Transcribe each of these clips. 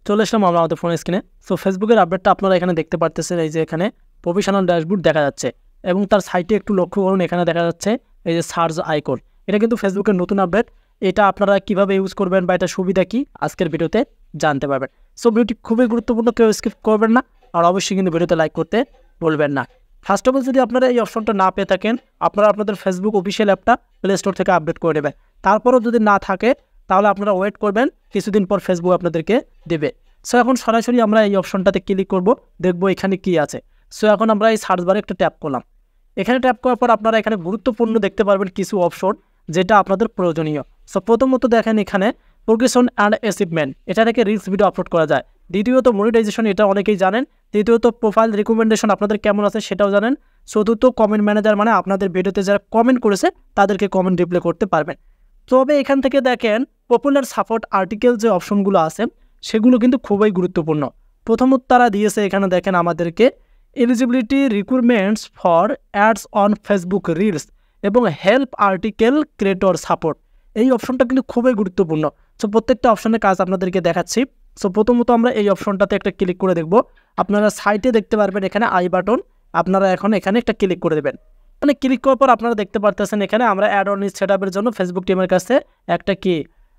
চলে আসলাম আমরা আমাদের ফোন স্ক্রিনে। সো ফেসবুকের আপডেটটা আপনারা এখানে দেখতে পারতেছেন। এই যে এখানে প্রফেশনাল ড্যাশবোর্ড দেখা যাচ্ছে এবং তার সাইটে একটু লক্ষ্য করুন, এখানে দেখা যাচ্ছে এই যে সার্চ আইকন। এটা কিন্তু ফেসবুকের নতুন আপডেট। এটা আপনারা কিভাবে ইউজ করবেন বা এটা সুবিধা কি আজকের ভিডিওতে জানতে পারবেন। সো ভিডিওটি খুবই গুরুত্বপূর্ণ, কেউ স্কিপ করবেন না, আর অবশ্যই কিন্তু ভিডিওতে লাইক করতে ভুলবেন না। ফার্স্ট অফ অল, যদি আপনারা এই অপশনটা না পেয়ে থাকেন, আপনারা আপনাদের ফেসবুক অফিসিয়াল অ্যাপটা প্লে স্টোর থেকে আপডেট করে নেবেন। তারপরও যদি না থাকে তাহলে আপনারা ওয়েট করবেন, কিছুদিন পর ফেসবুক আপনাদেরকে দেবে। সো এখন সরাসরি আমরা এই অপশনটাতে ক্লিক করব, দেখবো এখানে কি আছে। সো এখন আমরা এই সার্চ বারে একটা ট্যাপ করলাম। এখানে ট্যাপ করার পর আপনারা এখানে গুরুত্বপূর্ণ দেখতে পারবেন কিছু অপশন যেটা আপনাদের প্রয়োজনীয়। সো প্রথমত দেখেন এখানে প্রোগ্রেশন অ্যান্ড অ্যাচিভমেন্ট, এটা থেকে রিলস ভিডিও আপলোড করা যায়। দ্বিতীয়ত মনিটাইজেশন, এটা অনেকেই জানেন। তৃতীয়ত প্রোফাইল রিকমেন্ডেশন আপনাদের কেমন আছে সেটাও জানেন। চতুর্থ কমেন্ট ম্যানেজার, মানে আপনাদের ভিডিওতে যারা কমেন্ট করেছে তাদেরকে কমেন্ট রিপ্লাই করতে পারবেন। তবে এখান থেকে দেখেন পপুলার সাপোর্ট আর্টিকেল যে অপশনগুলো আছে সেগুলো কিন্তু খুবই গুরুত্বপূর্ণ। প্রথমত তারা দিয়েছে এখানে দেখেন আমাদেরকে eligibility recruitments for ads on Facebook reels এবং হেল্প আর্টিকেল ক্রিয়েটর সাপোর্ট। এই অপশনটা কিন্তু খুবই গুরুত্বপূর্ণ। সো প্রত্যেকটা অপশনের কাজ আপনাদেরকে দেখাচ্ছি। সো প্রথমত আমরা এই অপশনটাতে একটা ক্লিক করে দেখব। আপনারা সাইটে দেখতে পারবেন এখানে আই বাটন, আপনারা এখন এখানে একটা ক্লিক করে দেবেন। মানে ক্লিক করার পর আপনারা দেখতে পারতেছেন এখানে আমরা অ্যাড অন সেট আপের জন্য ফেসবুক টিমের কাছে একটা কি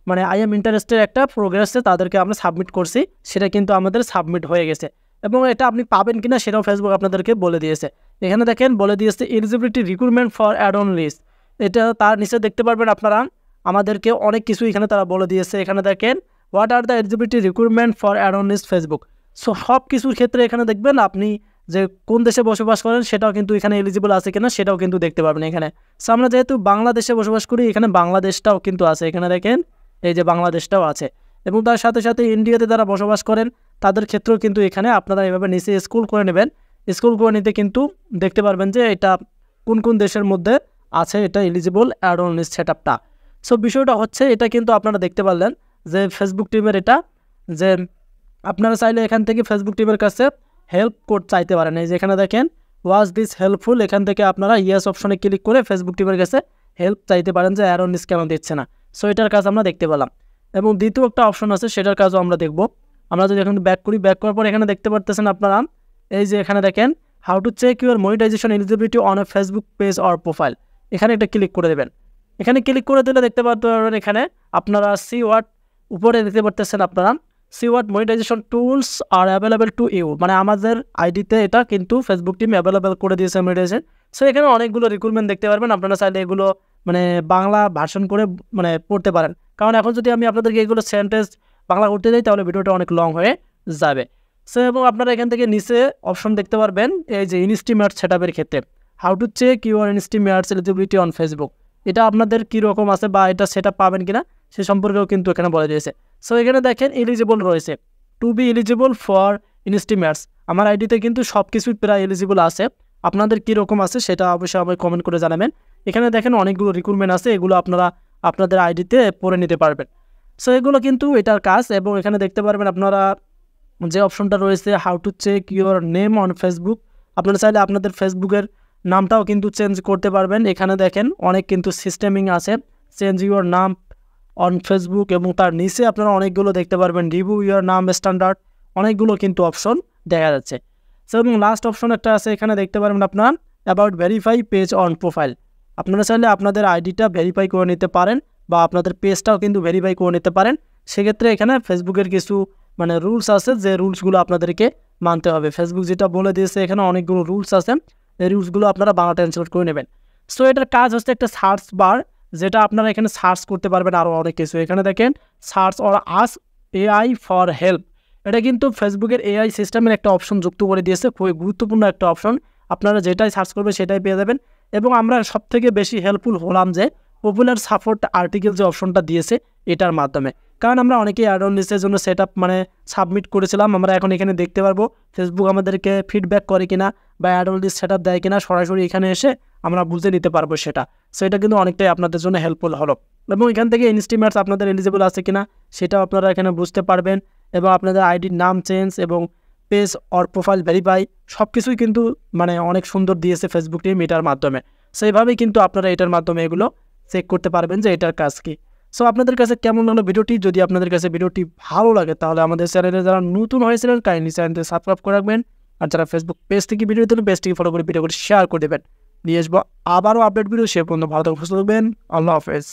মানে আই এম ইন্টারেস্টেড একটা প্রোগ্রেসে তাদেরকে আমরা সাবমিট করছি, সেটা কিন্তু আমাদের সাবমিট হয়ে গেছে। এবং এটা আপনি পাবেন কিনা সেটাও ফেসবুক আপনাদেরকে বলে দিয়েছে। এখানে দেখেন বলে দিয়েছে eligibility recruitment for ad on list. এটা তার নিচে দেখতে পারবেন আপনারা আমাদেরকে অনেক কিছু এখানে তারা বলে দিয়েছে। এখানে দেখেন what are the eligibility recruitment for ad on list Facebook. So সব কিছুর ক্ষেত্রে এখানে দেখবেন আপনি যে কোন দেশে বসবাস করেন সেটাও কিন্তু এখানে এলিজিবল আছে কিনা সেটাও কিন্তু দেখতে পারবেন এখানে। সো আমরা যেহেতু বাংলাদেশে বসবাস করি, এখানে বাংলাদেশটাও কিন্তু আছে। এখানে দেখেন এই যে বাংলাদেশটাও আছে, এবং তার সাথে সাথে ইন্ডিয়াতে যারা বসবাস করেন তাদের ক্ষেত্রেও কিন্তু এখানে আপনারা এভাবে নিচে স্ক্রল করে নেবেন। স্ক্রল করে নিতে কিন্তু দেখতে পারবেন যে এটা কোন কোন দেশের মধ্যে আছে এটা eligible ad on list set আপটা। সো বিষয়টা হচ্ছে এটা কিন্তু আপনারা দেখতে পারলেন যে ফেসবুক টিমের এটা যে আপনারা চাইলে এখান থেকে ফেসবুক টিমের কাছে হেল্প কোড চাইতে পারেন। এই যে এখানে দেখেন ওয়াজ দিস হেল্পফুল, এখান থেকে আপনারা ইয়েস অপশনে ক্লিক করে ফেসবুক টিমের কাছে হেল্প চাইতে পারেন যে অ্যাড অন লিস্ট কেন দিচ্ছে না। সো এটার কাজ আমরা দেখতে পেলাম। এবং দ্বিতীয় একটা অপশন আছে সেটার কাজও আমরা দেখব। আমরা যদি এখন ব্যাক করি, ব্যাক করার পর এখানে দেখতে পারতেছেন আপনারা এই যে এখানে দেখেন how to check your monetization eligibility on a Facebook page or profile, এখানে একটা ক্লিক করে দেবেন। এখানে ক্লিক করে দিলে দেখতে পারবেন এখানে আপনারা সি ওয়াট উপরে দেখতে পারতেছেন আপনারা see what monetization tools are available to you, মানে আমাদের আইডিতে এটা কিন্তু ফেসবুক টিম অ্যাভেলেবেল করে দিয়েছে মনিটাইজেশন। সো এখানে অনেকগুলো রিক্রুটমেন্ট দেখতে পারবেন, আপনারা চাইলে এগুলো মানে বাংলা ভার্সন করে মানে পড়তে পারেন। কারণ এখন যদি আমি আপনাদেরকে এগুলো সেন্টেন্স বাংলা করতে যাই তাহলে ভিডিওটা অনেক লং হয়ে যাবে। সো এবং আপনারা এখান থেকে নিচে অপশন দেখতে পারবেন এই যে ইনস্টিমেটস সেট আপের ক্ষেত্রে how to check your instream ads eligibility on Facebook, এটা আপনাদের কীরকম আছে বা এটা সেট আপ পাবেন কিনা সে সম্পর্কেও কিন্তু এখানে বলে দিয়েছে। সো এখানে দেখেন এলিজিবল রয়েছে টু বি এলিজিবল ফর ইনস্টিমেটস, আমার আইডিতে কিন্তু সব কিছুই প্রায় এলিজিবল আছে। আপনাদের কীরকম আছে সেটা অবশ্যই আমাকে কমেন্ট করে জানাবেন। এখানে দেখেন অনেকগুলো রিক্রুটমেন্ট আছে, এগুলো আপনারা আপনাদের আইডিতে পড়ে নিতে পারবেন। সো এগুলো কিন্তু এটার কাজ। এবং এখানে দেখতে পারবেন আপনারা যে অপশনটা রয়েছে how to check your name on Facebook, আপনারা চাইলে আপনাদের ফেসবুকের নামটাও কিন্তু চেঞ্জ করতে পারবেন। এখানে দেখেন অনেক কিন্তু সিস্টেমিং আছে, চেঞ্জ ইউর নাম অন ফেসবুক, এবং তার নিচে আপনারা অনেকগুলো দেখতে পারবেন রিভিউ ইউর নাম স্ট্যান্ডার্ড, অনেকগুলো কিন্তু অপশন দেখা যাচ্ছে। সো এবং লাস্ট অপশন একটা আছে, এখানে দেখতে পারবেন আপনার about verify page on profile, আপনারা চাইলে আপনাদের আইডিটা ভেরিফাই করে নিতে পারেন বা আপনাদের পেজটাও কিন্তু ভেরিফাই করে নিতে পারেন। সেক্ষেত্রে এখানে ফেসবুকের কিছু মানে রুলস আছে, যে রুলসগুলো আপনাদেরকে মানতে হবে। ফেসবুক যেটা বলে দিয়েছে এখানে অনেকগুলো রুলস আছে, এই রুলসগুলো আপনারা বাংলা ট্রান্সলেট করে নেবেন। সো এটার কাজ হচ্ছে একটা সার্চ বার, যেটা আপনারা এখানে সার্চ করতে পারবেন আরও অনেক কিছু। এখানে দেখেন search or ask AI for help, এটা কিন্তু ফেসবুকের এআই সিস্টেমের একটা অপশন যুক্ত করে দিয়েছে, খুবই গুরুত্বপূর্ণ একটা অপশন। আপনারা যেটাই সার্চ করবেন সেটাই পেয়ে যাবেন। এবং আমরা সবথেকে বেশি হেল্পফুল হলাম যে পপুলার সাপোর্ট আর্টিকেল যে অপশনটা দিয়েছে এটার মাধ্যমে, কারণ আমরা অনেকেই অ্যাড অন লিস্টের জন্য সেট আপ মানে সাবমিট করেছিলাম। আমরা এখন এখানে দেখতে পারবো ফেসবুক আমাদেরকে ফিডব্যাক করে কিনা বা ad on list set up দেয় কিনা, সরাসরি এখানে এসে আমরা বুঝে নিতে পারবো সেটা। সো এটা কিন্তু অনেকটাই আপনাদের জন্য হেল্পফুল হলো। এবং এখান থেকে ইনস্টিমেটস আপনাদের এলিজিবল আছে কিনা সেটাও আপনারা এখানে বুঝতে পারবেন। এবং আপনাদের আইডির নাম চেঞ্জ এবং পেজ অর প্রোফাইল ভেরিফাই সব কিছুই কিন্তু মানে অনেক সুন্দর দিয়েছে ফেসবুক টিম এটার মাধ্যমে। সো এইভাবেই কিন্তু আপনারা এটার মাধ্যমে এগুলো চেক করতে পারবেন যে এটার কাজ কী। সো আপনাদের কাছে কেমন লাগলো ভিডিওটি? যদি আপনাদের কাছে ভিডিওটি ভালো লাগে তাহলে আমাদের চ্যানেলে যারা নতুন হয়েছিলেন কাইন্ডলি চ্যানেলটি সাবস্ক্রাইব করে রাখবেন। আর যারা ফেসবুক পেজ থেকে ভিডিও দিলেন পেজটিকে ফলো করে ভিডিওটি শেয়ার করে দেবেন। নিয়ে আসবো আবারও আপডেট ভিডিও। সে পর্যন্ত ভালো থাকবেন, সুস্থ থাকবেন। আল্লাহ হাফেজ।